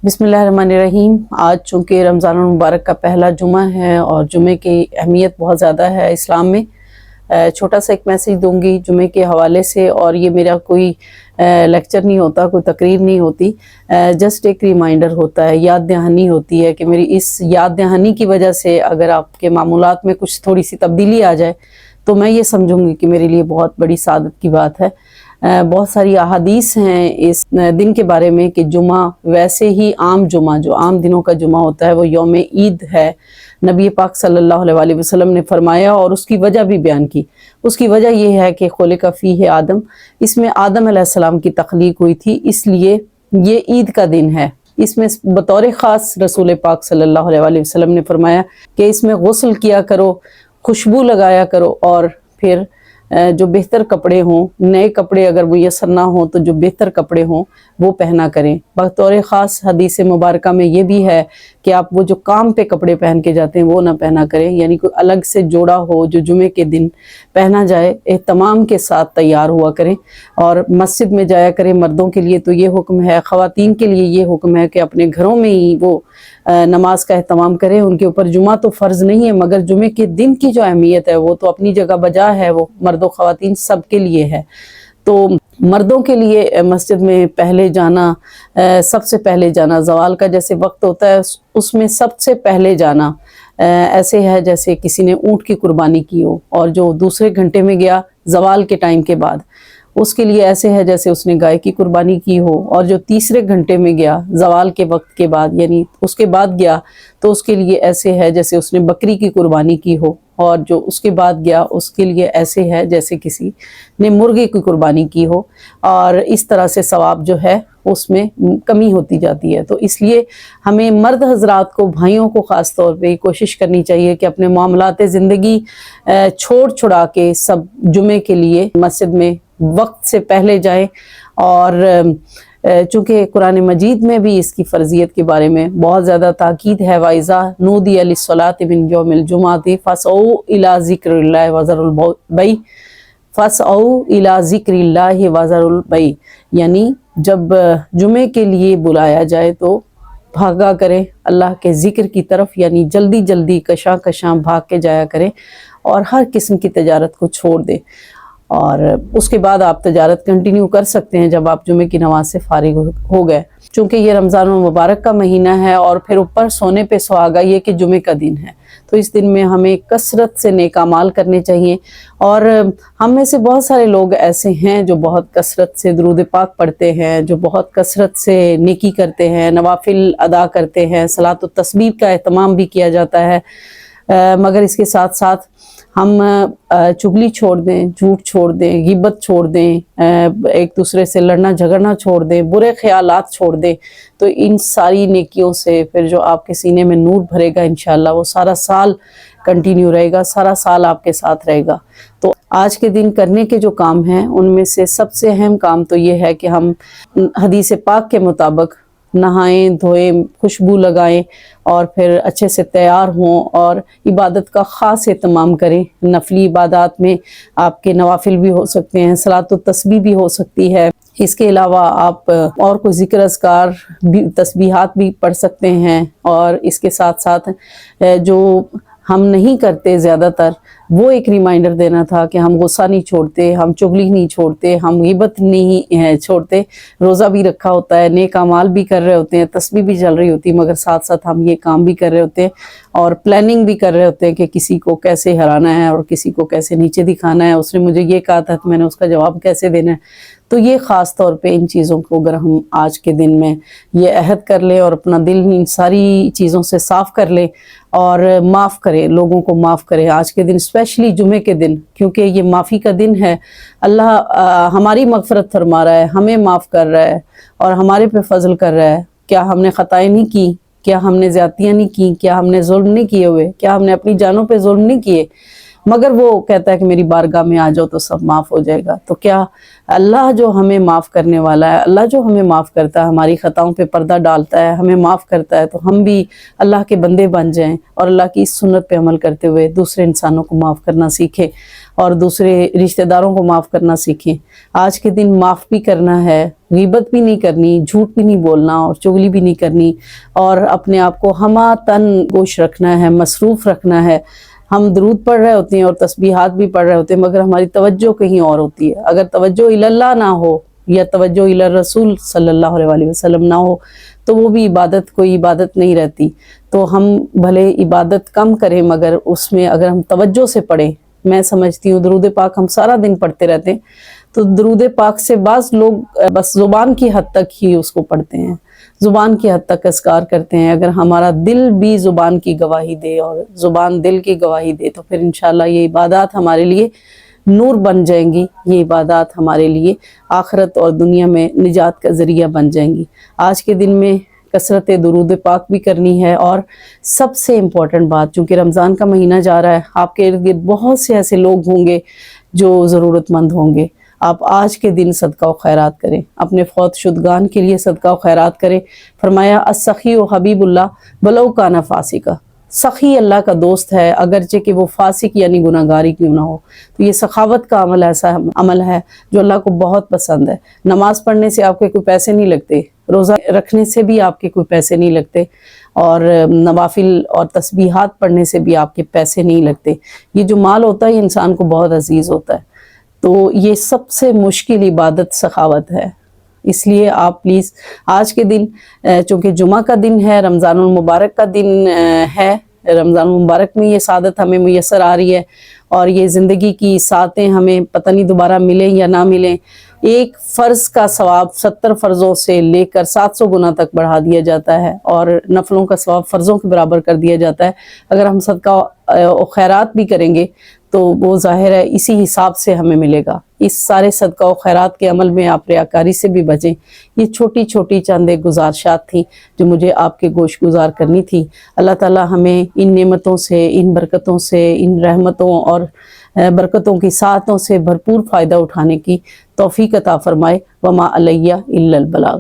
بسم اللہ الرحمن الرحیم۔ آج چونکہ رمضان المبارک کا پہلا جمعہ ہے اور جمعے کی اہمیت بہت زیادہ ہے اسلام میں، چھوٹا سا ایک میسیج دوں گی جمعے کے حوالے سے، اور یہ میرا کوئی لیکچر نہیں ہوتا، کوئی تقریر نہیں ہوتی، جسٹ ایک ریمائنڈر ہوتا ہے، یاد دہانی ہوتی ہے کہ میری اس یاد دہانی کی وجہ سے اگر آپ کے معمولات میں کچھ تھوڑی سی تبدیلی آ جائے تو میں یہ سمجھوں گی کہ میرے لیے بہت بڑی سعادت کی بات ہے۔ بہت ساری احادیث ہیں اس دن کے بارے میں کہ جمعہ ویسے ہی عام جمعہ جو عام دنوں کا جمعہ ہوتا ہے وہ یوم عید ہے۔ نبی پاک صلی اللہ علیہ وآلہ وسلم نے فرمایا اور اس کی وجہ بھی بیان کی۔ اس کی وجہ یہ ہے کہ خلق فیہ آدم، اس میں آدم علیہ السلام کی تخلیق ہوئی تھی، اس لیے یہ عید کا دن ہے۔ اس میں بطور خاص رسول پاک صلی اللہ علیہ وآلہ وسلم نے فرمایا کہ اس میں غسل کیا کرو، خوشبو لگایا کرو، اور پھر جو بہتر کپڑے ہوں، نئے کپڑے اگر میسر نہ ہوں تو جو بہتر کپڑے ہوں وہ پہنا کریں۔ بطور خاص حدیث مبارکہ میں یہ بھی ہے کہ آپ وہ جو کام پہ کپڑے پہن کے جاتے ہیں وہ نہ پہنا کریں، یعنی کوئی الگ سے جوڑا ہو جو جمعے کے دن پہنا جائے، اہتمام کے ساتھ تیار ہوا کریں اور مسجد میں جایا کریں۔ مردوں کے لیے تو یہ حکم ہے، خواتین کے لیے یہ حکم ہے کہ اپنے گھروں میں ہی وہ نماز کا اہتمام کریں۔ ان کے اوپر جمعہ تو فرض نہیں ہے، مگر جمعے کے دن کی جو اہمیت ہے وہ تو اپنی جگہ بجا ہے، وہ مرد و خواتین سب کے لیے ہے۔ تو مردوں کے لیے مسجد میں پہلے جانا، سب سے پہلے جانا، زوال کا جیسے وقت ہوتا ہے اس میں سب سے پہلے جانا ایسے ہے جیسے کسی نے اونٹ کی قربانی کی ہو، اور جو دوسرے گھنٹے میں گیا زوال کے ٹائم کے بعد اس کے لیے ایسے ہے جیسے اس نے گائے کی قربانی کی ہو، اور جو تیسرے گھنٹے میں گیا زوال کے وقت کے بعد یعنی اس کے بعد گیا تو اس کے لیے ایسے ہے جیسے اس نے بکری کی قربانی کی ہو، اور جو اس کے بعد گیا اس کے لیے ایسے ہے جیسے کسی نے مرغے کی قربانی کی ہو، اور اس طرح سے ثواب جو ہے اس میں کمی ہوتی جاتی ہے۔ تو اس لیے ہمیں مرد حضرات کو، بھائیوں کو خاص طور پہ کوشش کرنی چاہیے کہ اپنے معاملات زندگی چھوڑ چھڑا کے سب جمعے کے لیے مسجد میں وقت سے پہلے جائیں، اور چونکہ قرآن مجید میں بھی اس کی فرضیت کے بارے میں بہت زیادہ تاکید ہے۔ وَإِذَا نُودِيَ لِلصَّلَاةِ مِنْ يَوْمِ الْجُمْعَةِ فَاسْعَوْا إِلَىٰ ذِكْرِ اللَّهِ وَذَرُوا الْبَيْعَ فَاسْعَوْا إِلَىٰ ذِكْرِ اللَّهِ وَذَرُوا الْبَيْعَ، یعنی جب جمعے کے لیے بلایا جائے تو بھاگا کریں اللہ کے ذکر کی طرف، یعنی جلدی جلدی کشاں کشاں بھاگ کے جایا کریں اور ہر قسم کی تجارت کو چھوڑ دیں، اور اس کے بعد آپ تجارت کنٹینیو کر سکتے ہیں جب آپ جمعے کی نماز سے فارغ ہو گئے، چونکہ یہ رمضان المبارک کا مہینہ ہے اور پھر اوپر سونے پہ سہاگا یہ کہ جمعے کا دن ہے، تو اس دن میں ہمیں کثرت سے نیک اعمال کرنے چاہیے۔ اور ہم میں سے بہت سارے لوگ ایسے ہیں جو بہت کثرت سے درود پاک پڑھتے ہیں، جو بہت کثرت سے نیکی کرتے ہیں، نوافل ادا کرتے ہیں، صلاۃ التسبیح کا اہتمام بھی کیا جاتا ہے، مگر اس کے ساتھ ساتھ ہم چغلی چھوڑ دیں، جھوٹ چھوڑ دیں، غیبت چھوڑ دیں، ایک دوسرے سے لڑنا جھگڑنا چھوڑ دیں، برے خیالات چھوڑ دیں، تو ان ساری نیکیوں سے پھر جو آپ کے سینے میں نور بھرے گا انشاءاللہ وہ سارا سال کنٹینیو رہے گا، سارا سال آپ کے ساتھ رہے گا۔ تو آج کے دن کرنے کے جو کام ہیں ان میں سے سب سے اہم کام تو یہ ہے کہ ہم حدیث پاک کے مطابق نہائیں دھوئیں، خوشبو لگائیں، اور پھر اچھے سے تیار ہوں اور عبادت کا خاص اہتمام کریں۔ نفلی عبادات میں آپ کے نوافل بھی ہو سکتے ہیں، صلاۃ التسبیح بھی ہو سکتی ہے، اس کے علاوہ آپ اور کوئی ذکر اذکار بھی، تسبیحات بھی پڑھ سکتے ہیں، اور اس کے ساتھ ساتھ جو ہم نہیں کرتے زیادہ تر وہ ایک ریمائنڈر دینا تھا کہ ہم غصہ نہیں چھوڑتے، ہم چغلی نہیں چھوڑتے، ہم غیبت نہیں چھوڑتے، روزہ بھی رکھا ہوتا ہے، نیک اعمال بھی کر رہے ہوتے ہیں، تسبیح بھی چل رہی ہوتی ہے، مگر ساتھ ساتھ ہم یہ کام بھی کر رہے ہوتے ہیں اور پلاننگ بھی کر رہے ہوتے ہیں کہ کسی کو کیسے ہرانا ہے اور کسی کو کیسے نیچے دکھانا ہے، اس نے مجھے یہ کہا تھا تو میں نے اس کا جواب کیسے دینا ہے۔ تو یہ خاص طور پہ ان چیزوں کو اگر ہم آج کے دن میں یہ عہد کر لیں اور اپنا دل ان ساری چیزوں سے صاف کر لیں اور معاف کریں، لوگوں کو معاف کریں آج کے دن، اسپیشلی جمعے کے دن، کیونکہ یہ معافی کا دن ہے۔ اللہ ہماری مغفرت فرما رہا ہے، ہمیں معاف کر رہا ہے اور ہمارے پہ فضل کر رہا ہے۔ کیا ہم نے خطائیں نہیں کی؟ کیا ہم نے زیادتیاں نہیں کی؟ کیا ہم نے ظلم نہیں کیے ہوئے؟ کیا ہم نے اپنی جانوں پہ ظلم نہیں کیے؟ مگر وہ کہتا ہے کہ میری بارگاہ میں آ جاؤ تو سب معاف ہو جائے گا۔ تو کیا اللہ جو ہمیں معاف کرنے والا ہے، اللہ جو ہمیں معاف کرتا ہے، ہماری خطاؤں پہ پردہ ڈالتا ہے، ہمیں معاف کرتا ہے، تو ہم بھی اللہ کے بندے بن جائیں اور اللہ کی اس سنت پہ عمل کرتے ہوئے دوسرے انسانوں کو معاف کرنا سیکھیں۔ اور دوسرے رشتہ داروں کو معاف کرنا سیکھیں. آج کے دن معاف بھی کرنا ہے, غیبت بھی نہیں کرنی, جھوٹ بھی نہیں بولنا اور چغلی بھی نہیں کرنی, اور اپنے آپ کو ہمہ تن گوش رکھنا ہے, مصروف رکھنا ہے. ہم درود پڑھ رہے ہوتے ہیں اور تسبیحات بھی پڑھ رہے ہوتے ہیں, مگر ہماری توجہ کہیں اور ہوتی ہے. اگر توجہ اللہ نہ ہو یا توجہ رسول صلی اللہ علیہ وسلم نہ ہو تو وہ بھی عبادت کوئی عبادت نہیں رہتی. تو ہم بھلے عبادت کم کریں مگر اس میں اگر ہم توجہ سے پڑھیں, میں سمجھتی ہوں درود پاک ہم سارا دن پڑھتے رہتے ہیں, تو درود پاک سے بعض لوگ بس زبان کی حد تک ہی اس کو پڑھتے ہیں, زبان کی حد تک اذکار کرتے ہیں. اگر ہمارا دل بھی زبان کی گواہی دے اور زبان دل کی گواہی دے تو پھر انشاءاللہ یہ عبادات ہمارے لیے نور بن جائیں گی, یہ عبادات ہمارے لیے آخرت اور دنیا میں نجات کا ذریعہ بن جائیں گی. آج کے دن میں کثرت درود پاک بھی کرنی ہے, اور سب سے امپورٹنٹ بات, چونکہ رمضان کا مہینہ جا رہا ہے, آپ کے ارد گرد بہت سے ایسے لوگ ہوں گے جو ضرورت مند ہوں گے. آپ آج کے دن صدقہ و خیرات کریں, اپنے فوت شدگان کے لیے صدقہ و خیرات کریں. فرمایا السخی و حبیب اللہ ولو کان فاسقا, سخی اللہ کا دوست ہے اگرچہ کہ وہ فاسق یعنی گناہگاری کیوں نہ ہو. تو یہ سخاوت کا عمل ایسا عمل ہے جو اللہ کو بہت پسند ہے. نماز پڑھنے سے آپ کے کوئی پیسے نہیں لگتے, روزہ رکھنے سے بھی آپ کے کوئی پیسے نہیں لگتے, اور نوافل اور تسبیحات پڑھنے سے بھی آپ کے پیسے نہیں لگتے. یہ جو مال ہوتا ہے یہ انسان کو بہت عزیز ہوتا ہے. تو یہ سب سے مشکل عبادت سخاوت ہے. اس لیے آپ پلیز آج کے دن, چونکہ جمعہ کا دن ہے, رمضان المبارک کا دن ہے, رمضان المبارک میں یہ سعادت ہمیں میسر آ رہی ہے, اور یہ زندگی کی ساعتیں ہمیں پتہ نہیں دوبارہ ملیں یا نہ ملیں. ایک فرض کا ثواب 70 فرضوں سے لے کر 700 گنا تک بڑھا دیا جاتا ہے, اور نفلوں کا ثواب فرضوں کے برابر کر دیا جاتا ہے. اگر ہم صدقہ و خیرات بھی کریں گے تو وہ ظاہر ہے اسی حساب سے ہمیں ملے گا. اس سارے صدقہ و خیرات کے عمل میں آپ ریاکاری سے بھی بچیں. یہ چھوٹی چھوٹی چند ایک گزارشات تھیں جو مجھے آپ کے گوش گزار کرنی تھی. اللہ تعالی ہمیں ان نعمتوں سے, ان برکتوں سے, ان رحمتوں اور برکتوں کی ساعتوں سے بھرپور فائدہ اٹھانے کی توفیق عطا فرمائے. وما علیہ الا البلاغ.